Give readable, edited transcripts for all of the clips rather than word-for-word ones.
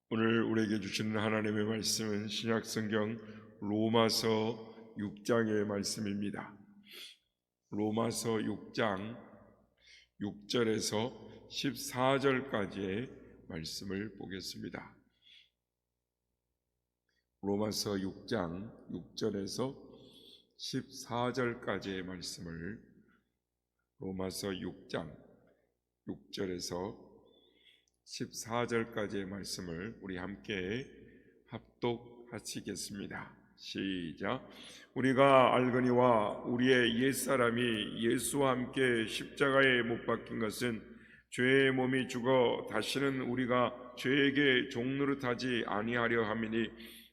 오늘 우리에게 주시는 하나님의 말씀은 신약성경 로마서 6장의 말씀입니다. 로마서 6장 6절에서 14절까지의 말씀을 보겠습니다. 로마서 6장 6절에서 14절까지의 말씀을 로마서 6장 6절에서 14절까지의 말씀을 우리 함께 합독하시겠습니다. 시작. 우리가 알거니와 우리의 옛사람이 예수와 함께 십자가에 못 박힌 것은 죄의 몸이 죽어 다시는 우리가 죄에게 종노릇하지 아니하려 함이니,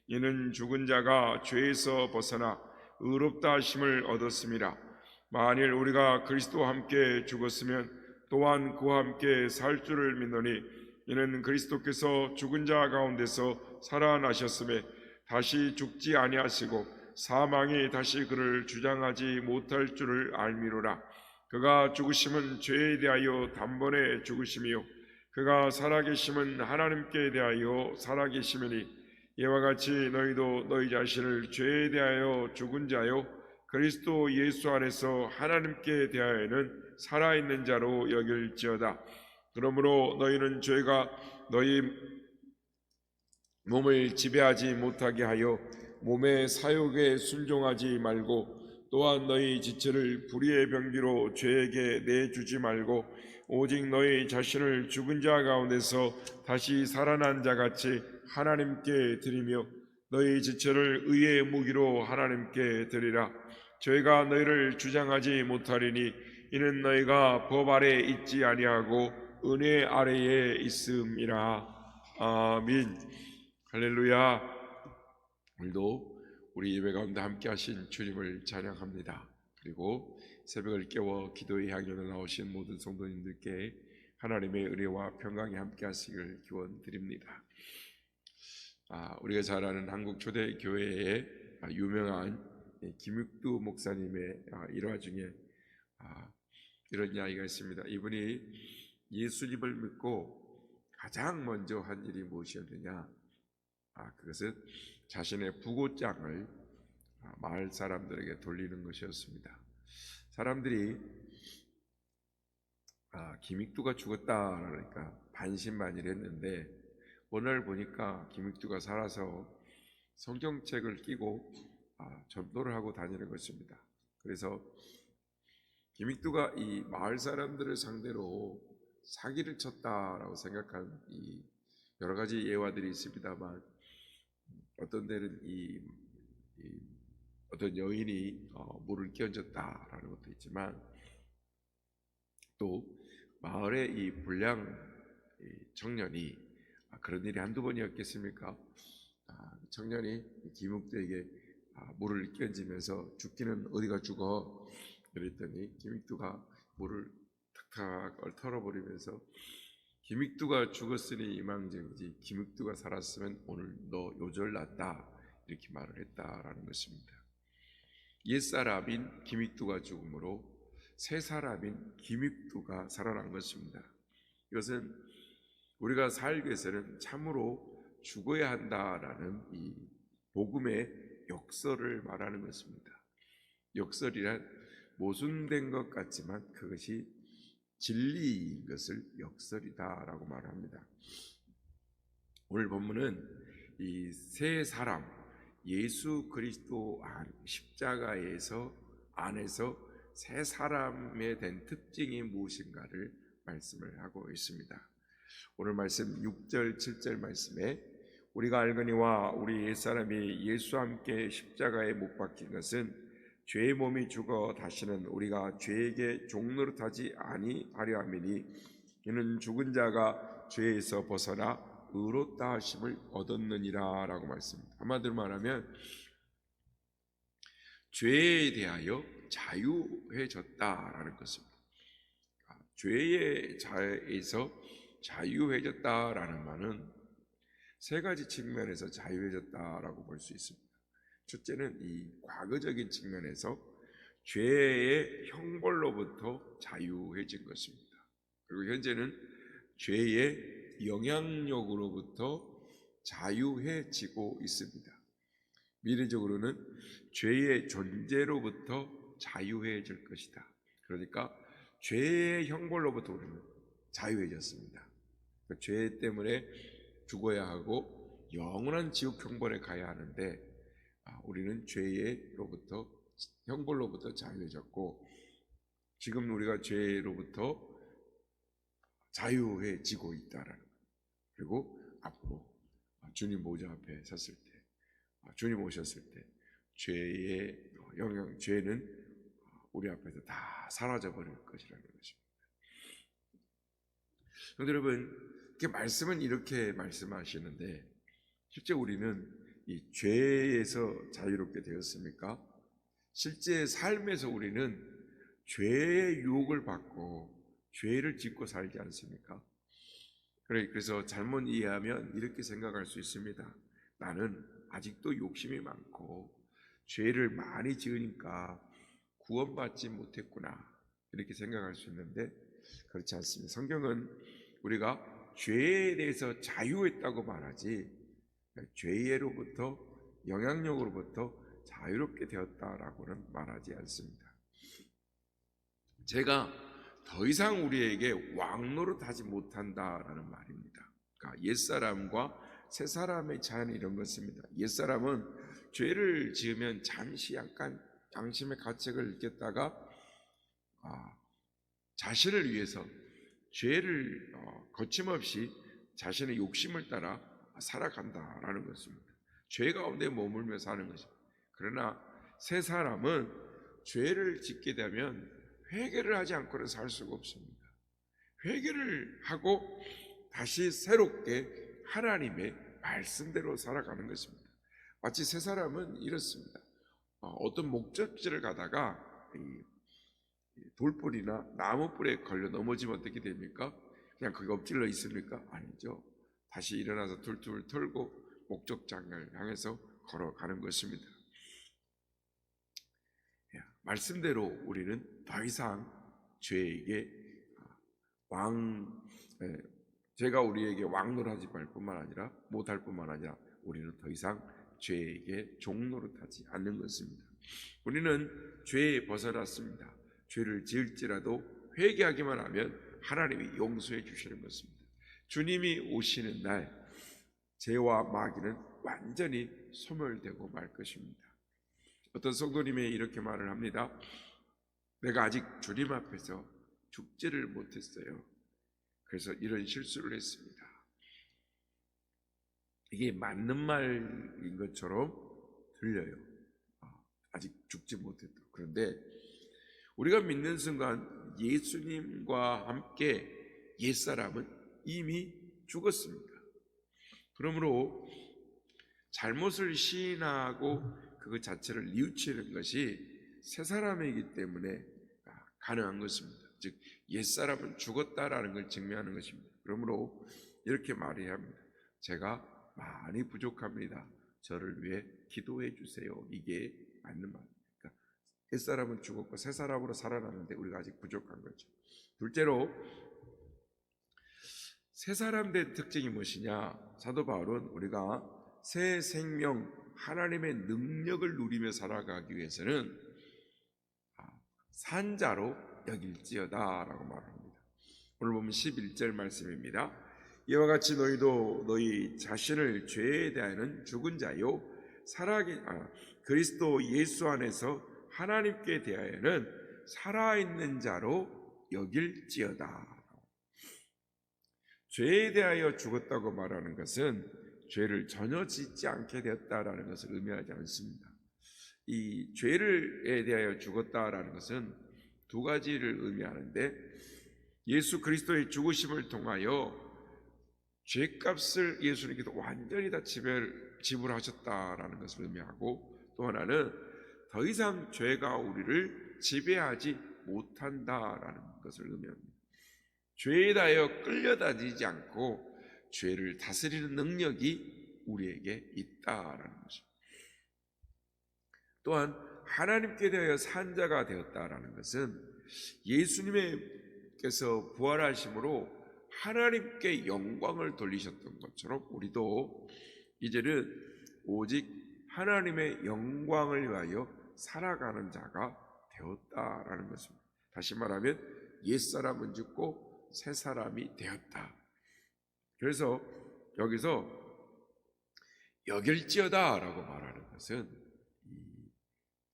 이는 죽은 자가 죄에서 벗어나 의롭다 하심을 얻었습니다. 만일 우리가 그리스도와 함께 죽었으면 또한 그와 함께 살 줄을 믿노니, 이는 그리스도께서 죽은 자 가운데서 살아나셨음에 다시 죽지 아니하시고 사망이 다시 그를 주장하지 못할 줄을 알미로라. 그가 죽으심은 죄에 대하여 단번에 죽으심이요 그가 살아계심은 하나님께 대하여 살아계심이니, 이와 같이 너희도 너희 자신을 죄에 대하여 죽은 자요 그리스도 예수 안에서 하나님께 대하여는 살아있는 자로 여길지어다. 그러므로 너희는 죄가 너희 몸을 지배하지 못하게 하여 몸의 사욕에 순종하지 말고, 또한 너희 지체를 불의의 병기로 죄에게 내주지 말고, 오직 너희 자신을 죽은 자 가운데서 다시 살아난 자같이 하나님께 드리며 너희 지체를 의의 무기로 하나님께 드리라. 죄가 너희를 주장하지 못하리니, 이는 너희가 법 아래 있지 아니하고 은혜 아래에 있음이라. 아멘. 할렐루야. 오늘도 우리 예배 가운데 함께 하신 주님을 찬양합니다. 그리고 새벽을 깨워 기도의 향연에 나오신 모든 성도님들께 하나님의 은혜와 평강이 함께 하시길 기원드립니다. 우리가 잘 아는 한국 초대 교회의 유명한 김육두 목사님의 일화 중에 이런 이야기가 있습니다. 이분이 예수님을 믿고 가장 먼저 한 일이 무엇이었느냐? 그것은 자신의 부고장을 마을 사람들에게 돌리는 것이었습니다. 사람들이 김익두가 죽었다 그러니까 반신반의했는데, 오늘 보니까 김익두가 살아서 성경책을 끼고 전도를 하고 다니는 것입니다. 그래서 김익두가 이 마을 사람들을 상대로 사기를 쳤다라고 생각한 이 여러 가지 예화들이 있습니다만, 어떤 데는 어떤 여인이 물을 끼얹었다라는 것도 있지만, 또 마을의 이 불량 청년이 그런 일이 한두 번이었겠습니까? 청년이 김익두에게 물을 끼얹으면서 죽기는 어디가 죽어 그랬더니 김익두가 물을 탁탁 털어버리면서 김익두가 죽었으니 이망정이지 김익두가 살았으면 오늘 너 요절났다 이렇게 말을 했다라는 것입니다. 옛사람인 김익두가 죽음으로 새사람인 김익두가 살아난 것입니다. 이것은 우리가 살기 위해서는 참으로 죽어야 한다라는 이 복음의 역설을 말하는 것입니다. 역설이란 모순된 것 같지만 그것이 진리인 것을 역설이다라고 말합니다. 오늘 본문은 이 세 사람, 예수 그리스도 십자가에서 안에서 세 사람에 된 특징이 무엇인가를 말씀을 하고 있습니다. 오늘 말씀 6절 7절 말씀에 우리가 알거니와 우리 옛사람이 예수와 함께 십자가에 못 박힌 것은 죄의 몸이 죽어 다시는 우리가 죄에게 종노릇하지 아니하려 함이니, 이는 죽은 자가 죄에서 벗어나 의롭다 하심을 얻었느니라 라고 말씀합니다. 한마디로 말하면 죄에 대하여 자유해졌다라는 것입니다. 죄의 자에서 자유해졌다라는 말은 세 가지 측면에서 자유해졌다라고 볼 수 있습니다. 첫째는 이 과거적인 측면에서 죄의 형벌로부터 자유해진 것입니다. 그리고 현재는 죄의 영향력으로부터 자유해지고 있습니다. 미래적으로는 죄의 존재로부터 자유해질 것이다. 그러니까 죄의 형벌로부터 우리는 자유해졌습니다. 죄 때문에 죽어야 하고 영원한 지옥 형벌에 가야 하는데 우리는 죄로부터 형벌로부터 자유해졌고 지금 우리가 죄로부터 자유해지고 있다라는 것. 그리고 앞으로 주님 보좌 앞에 섰을 때, 주님 오셨을 때 죄의 영향, 죄는 우리 앞에서 다 사라져 버릴 것이라는 것입니다. 여러분, 이렇게 말씀은 이렇게 말씀하시는데 실제 우리는 이 죄에서 자유롭게 되었습니까? 실제 삶에서 우리는 죄의 유혹을 받고 죄를 짓고 살지 않습니까? 그래서 잘못 이해하면 이렇게 생각할 수 있습니다. 나는 아직도 욕심이 많고 죄를 많이 지으니까 구원받지 못했구나, 이렇게 생각할 수 있는데 그렇지 않습니다. 성경은 우리가 죄에 대해서 자유했다고 말하지 죄로부터, 영향력으로부터 자유롭게 되었다라고는 말하지 않습니다. 제가 더 이상 우리에게 왕노릇하지 못한다라는 말입니다. 그러니까 옛사람과 새사람의 차이는 이런 것입니다. 옛사람은 죄를 지으면 잠시 약간 양심의 가책을 느꼈다가 자신을 위해서 죄를 거침없이 자신의 욕심을 따라 살아간다라는 것입니다. 죄 가운데 머물며 사는 것입니다. 그러나 새 사람은 죄를 짓게 되면 회개를 하지 않고는 살 수가 없습니다. 회개를 하고 다시 새롭게 하나님의 말씀대로 살아가는 것입니다. 마치 새 사람은 이렇습니다. 어떤 목적지를 가다가 돌불이나 나무불에 걸려 넘어지면 어떻게 됩니까? 그냥 거기 엎질러 있습니까? 아니죠. 다시 일어나서 툴툴 털고 목적장을 향해서 걸어가는 것입니다. 말씀대로 우리는 더 이상 죄에게 죄가 우리에게 왕노릇하지 말 뿐만 아니라 못할 뿐만 아니라 우리는 더 이상 죄에게 종노릇하지 않는 것입니다. 우리는 죄에 벗어났습니다. 죄를 지을지라도 회개하기만 하면 하나님이 용서해 주시는 것입니다. 주님이 오시는 날 죄와 마귀는 완전히 소멸되고 말 것입니다. 어떤 성도님이 이렇게 말을 합니다. 내가 아직 주님 앞에서 죽지를 못했어요. 그래서 이런 실수를 했습니다. 이게 맞는 말인 것처럼 들려요. 아직 죽지 못했다. 그런데 우리가 믿는 순간 예수님과 함께 옛사람은 이미 죽었습니다. 그러므로 잘못을 시인하고 그것 자체를 뉘우치는 것이 새 사람이기 때문에 가능한 것입니다. 즉 옛사람은 죽었다라는 걸 증명하는 것입니다. 그러므로 이렇게 말해야 합니다. 제가 많이 부족합니다. 저를 위해 기도해 주세요. 이게 맞는 말입니다. 그러니까 옛사람은 죽었고 새 사람으로 살아나는데 우리가 아직 부족한 거죠. 둘째로 새 사람 된 특징이 무엇이냐? 사도 바울은 우리가 새 생명, 하나님의 능력을 누리며 살아가기 위해서는 산자로 여길지어다 라고 말합니다. 오늘 보면 11절 말씀입니다. 이와 같이 너희도 너희 자신을 죄에 대하여는 죽은 자요 그리스도 예수 안에서 하나님께 대하여는 살아있는 자로 여길지어다. 죄에 대하여 죽었다고 말하는 것은 죄를 전혀 짓지 않게 되었다라는 것을 의미하지 않습니다. 이 죄에 대하여 죽었다라는 것은 두 가지를 의미하는데, 예수 그리스도의 죽으심을 통하여 죄값을 예수님께서 완전히 다 지불하셨다라는 것을 의미하고, 또 하나는 더 이상 죄가 우리를 지배하지 못한다라는 것을 의미합니다. 죄에 대하여 끌려다니지 않고 죄를 다스리는 능력이 우리에게 있다라는 것입니다. 또한 하나님께 대하여 산 자가 되었다라는 것은 예수님께서 부활하심으로 하나님께 영광을 돌리셨던 것처럼 우리도 이제는 오직 하나님의 영광을 위하여 살아가는 자가 되었다라는 것입니다. 다시 말하면 옛사람은 죽고 새사람이 되었다. 그래서 여기서 여길지어다라고 말하는 것은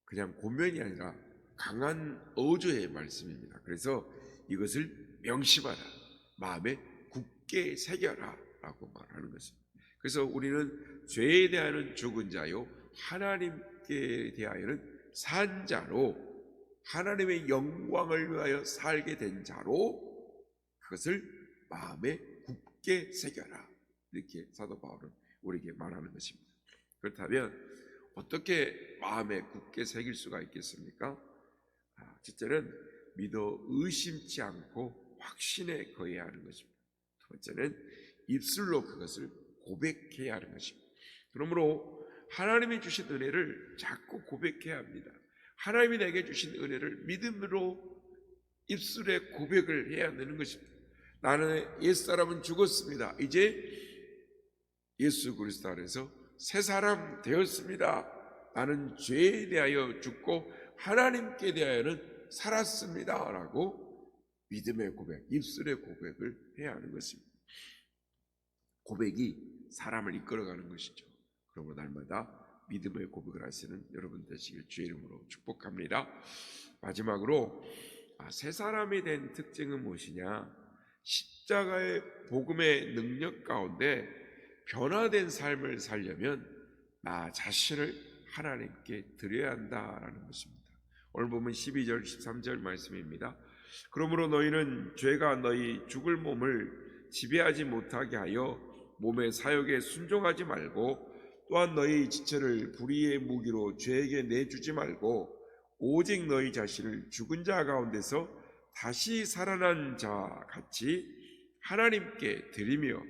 그냥 고면이 아니라 강한 어조의 말씀입니다. 그래서 이것을 명심하라, 마음에 굳게 새겨라 라고 말하는 것입니다. 그래서 우리는 죄에 대하여는 죽은 자요 하나님께 대하여는 산 자로, 하나님의 영광을 위하여 살게 된 자로 그것을 마음에 굳게 새겨라, 이렇게 사도 바울은 우리에게 말하는 것입니다. 그렇다면 어떻게 마음에 굳게 새길 수가 있겠습니까? 첫째는 믿어 의심치 않고 확신에 거해야 하는 것입니다. 두 번째는 입술로 그것을 고백해야 하는 것입니다. 그러므로 하나님이 주신 은혜를 자꾸 고백해야 합니다. 하나님이 내게 주신 은혜를 믿음으로 입술에 고백을 해야 되는 것입니다. 나는 옛사람은 죽었습니다. 이제 예수 그리스도 안에서 새 사람 되었습니다. 나는 죄에 대하여 죽고 하나님께 대하여는 살았습니다 라고 믿음의 고백, 입술의 고백을 해야 하는 것입니다. 고백이 사람을 이끌어가는 것이죠. 그러므로 날마다 믿음의 고백을 하시는 여러분 되시길 주의 이름으로 축복합니다. 마지막으로 새 사람이 된 특징은 무엇이냐? 십자가의 복음의 능력 가운데 변화된 삶을 살려면 나 자신을 하나님께 드려야 한다라는 것입니다. 오늘 보면 12절 13절 말씀입니다. 그러므로 너희는 죄가 너희 죽을 몸을 지배하지 못하게 하여 몸의 사욕에 순종하지 말고, 또한 너희 지체를 불의의 무기로 죄에게 내주지 말고, 오직 너희 자신을 죽은 자 가운데서 다시 살아난 자 같이 하나님께 드리며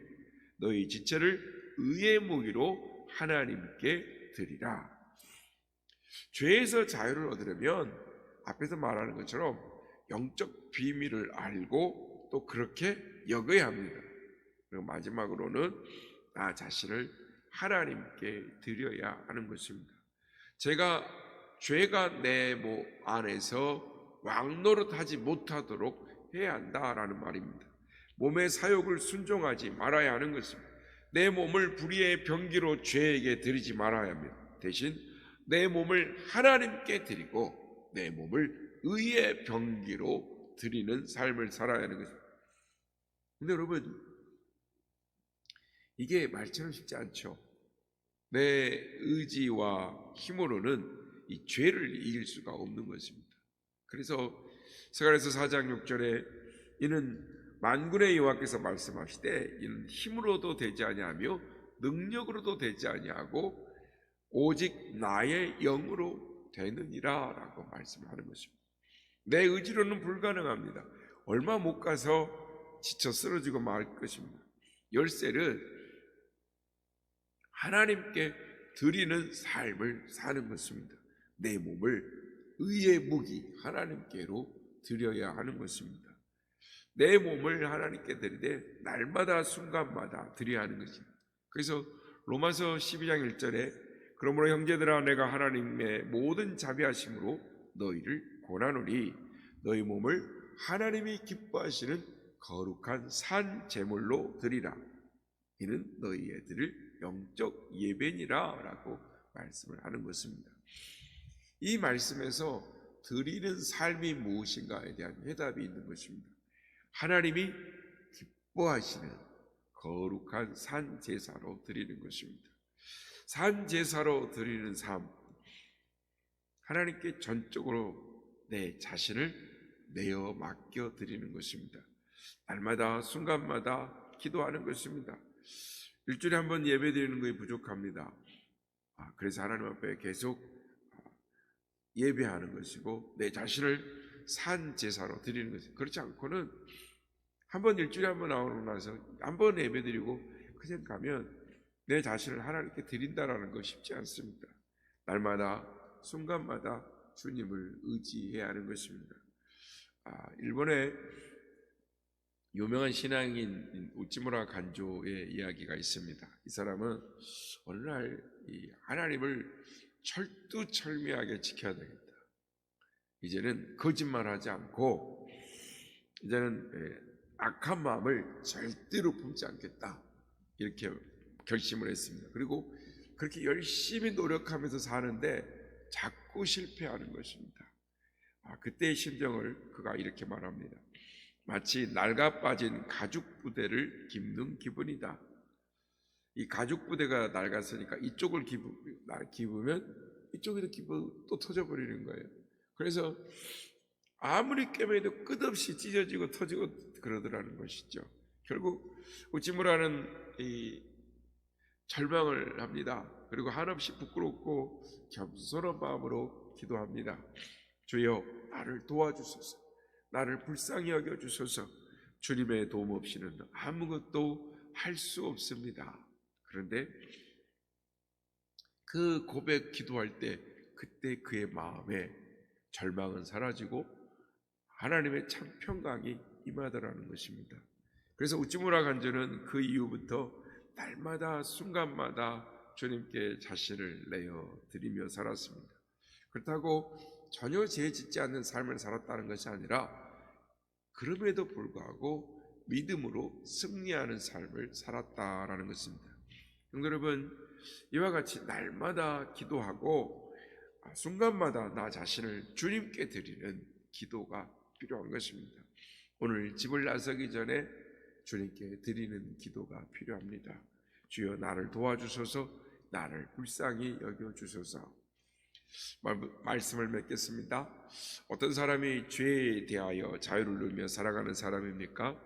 너희 지체를 의의 무기로 하나님께 드리라. 죄에서 자유를 얻으려면 앞에서 말하는 것처럼 영적 비밀을 알고 또 그렇게 여겨야 합니다. 그리고 마지막으로는 나 자신을 하나님께 드려야 하는 것입니다. 죄가 내 몸 안에서 왕노릇하지 못하도록 해야 한다라는 말입니다. 몸의 사욕을 순종하지 말아야 하는 것입니다. 내 몸을 불의의 병기로 죄에게 드리지 말아야 합니다. 대신 내 몸을 하나님께 드리고 내 몸을 의의 병기로 드리는 삶을 살아야 하는 것입니다. 근데 여러분, 이게 말처럼 쉽지 않죠. 내 의지와 힘으로는 이 죄를 이길 수가 없는 것입니다. 그래서 스가랴서 4장 6절에 이는 만군의 여호와께서 말씀하시되 이는 힘으로도 되지 아니하며 능력으로도 되지 아니하고 오직 나의 영으로 되느니라 라고 말씀하는 것입니다. 내 의지로는 불가능합니다. 얼마 못 가서 지쳐 쓰러지고 말 것입니다. 열쇠를 하나님께 드리는 삶을 사는 것입니다. 내 몸을 의의 무기 하나님께로 드려야 하는 것입니다. 내 몸을 하나님께 드리되 날마다 순간마다 드려야 하는 것입니다. 그래서 로마서 12장 1절에 그러므로 형제들아 내가 하나님의 모든 자비하심으로 너희를 권하노니 너희 몸을 하나님이 기뻐하시는 거룩한 산 제물로 드리라. 이는 너희의 드릴 영적 예배니라 라고 말씀을 하는 것입니다. 이 말씀에서 드리는 삶이 무엇인가에 대한 해답이 있는 것입니다. 하나님이 기뻐하시는 거룩한 산 제사로 드리는 것입니다. 산 제사로 드리는 삶, 하나님께 전적으로 내 자신을 내어 맡겨 드리는 것입니다. 날마다 순간마다 기도하는 것입니다. 일주일에 한 번 예배 드리는 것이 부족합니다. 그래서 하나님 앞에 계속 예배하는 것이고 내 자신을 산 제사로 드리는 것입니다. 그렇지 않고는 한 번 일주일에 한 번 나오고 나서 한 번 예배 드리고 그냥 가면 내 자신을 하나님께 드린다라는 거 쉽지 않습니다. 날마다 순간마다 주님을 의지해야 하는 것입니다. 일본에 유명한 신앙인 우찌무라 간조의 이야기가 있습니다. 이 사람은 어느 날 이 하나님을 철두철미하게 지켜야 되겠다. 이제는 거짓말하지 않고 이제는 악한 마음을 절대로 품지 않겠다. 이렇게 결심을 했습니다. 그리고 그렇게 열심히 노력하면서 사는데 자꾸 실패하는 것입니다. 그때의 심정을 그가 이렇게 말합니다. 마치 낡아 빠진 가죽 부대를 깁는 기분이다. 이 가죽 부대가 낡았으니까 이쪽을 기부면 이쪽에도 또 터져버리는 거예요. 그래서 아무리 꿰매도 끝없이 찢어지고 터지고 그러더라는 것이죠. 결국 우찌무라는 이 절망을 합니다. 그리고 한없이 부끄럽고 겸손한 마음으로 기도합니다. 주여, 나를 도와주소서. 나를 불쌍히 여겨주소서. 주님의 도움 없이는 아무것도 할 수 없습니다. 그런데 그 고백 기도할 때 그때 그의 마음에 절망은 사라지고 하나님의 참 평강이 임하더라는 것입니다. 그래서 우찌무라 간조는 그 이후부터 날마다 순간마다 주님께 자신을 내어 드리며 살았습니다. 그렇다고 전혀 죄 짓지 않는 삶을 살았다는 것이 아니라 그럼에도 불구하고 믿음으로 승리하는 삶을 살았다라는 것입니다. 성도 여러분, 이와 같이 날마다 기도하고 순간마다 나 자신을 주님께 드리는 기도가 필요한 것입니다. 오늘 집을 나서기 전에 주님께 드리는 기도가 필요합니다. 주여, 나를 도와주소서. 나를 불쌍히 여겨주소서. 말씀을 맺겠습니다. 어떤 사람이 죄에 대하여 자유를 누리며 살아가는 사람입니까?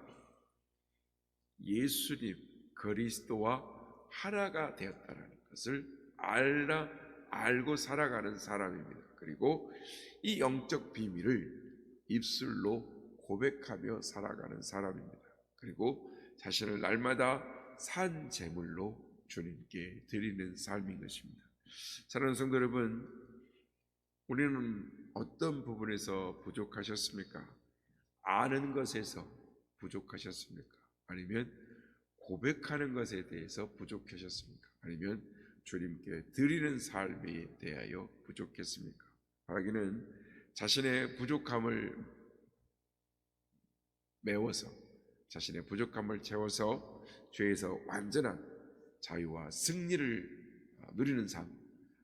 예수님 그리스도와 하나가 되었다는 것을 알고 살아가는 사람입니다. 그리고 이 영적 비밀을 입술로 고백하며 살아가는 사람입니다. 그리고 자신을 날마다 산 제물로 주님께 드리는 삶인 것입니다. 사랑하는 성도 여러분, 우리는 어떤 부분에서 부족하셨습니까? 아는 것에서 부족하셨습니까? 아니면 고백하는 것에 대해서 부족하셨습니까? 아니면 주님께 드리는 삶에 대하여 부족했습니까? 바라기는 자신의 부족함을 메워서, 자신의 부족함을 채워서 죄에서 완전한 자유와 승리를 누리는 삶,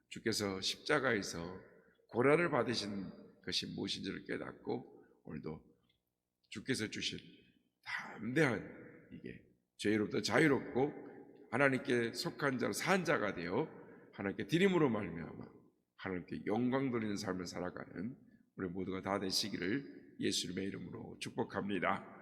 주께서 십자가에서 고난을 받으신 것이 무엇인지를 깨닫고 오늘도 주께서 주신 담대한 이게 죄로부터 자유롭고 하나님께 속한 자로 산 자가 되어 하나님께 드림으로 말미암아 하나님께 영광 돌리는 삶을 살아가는 우리 모두가 다 되시기를 예수님의 이름으로 축복합니다.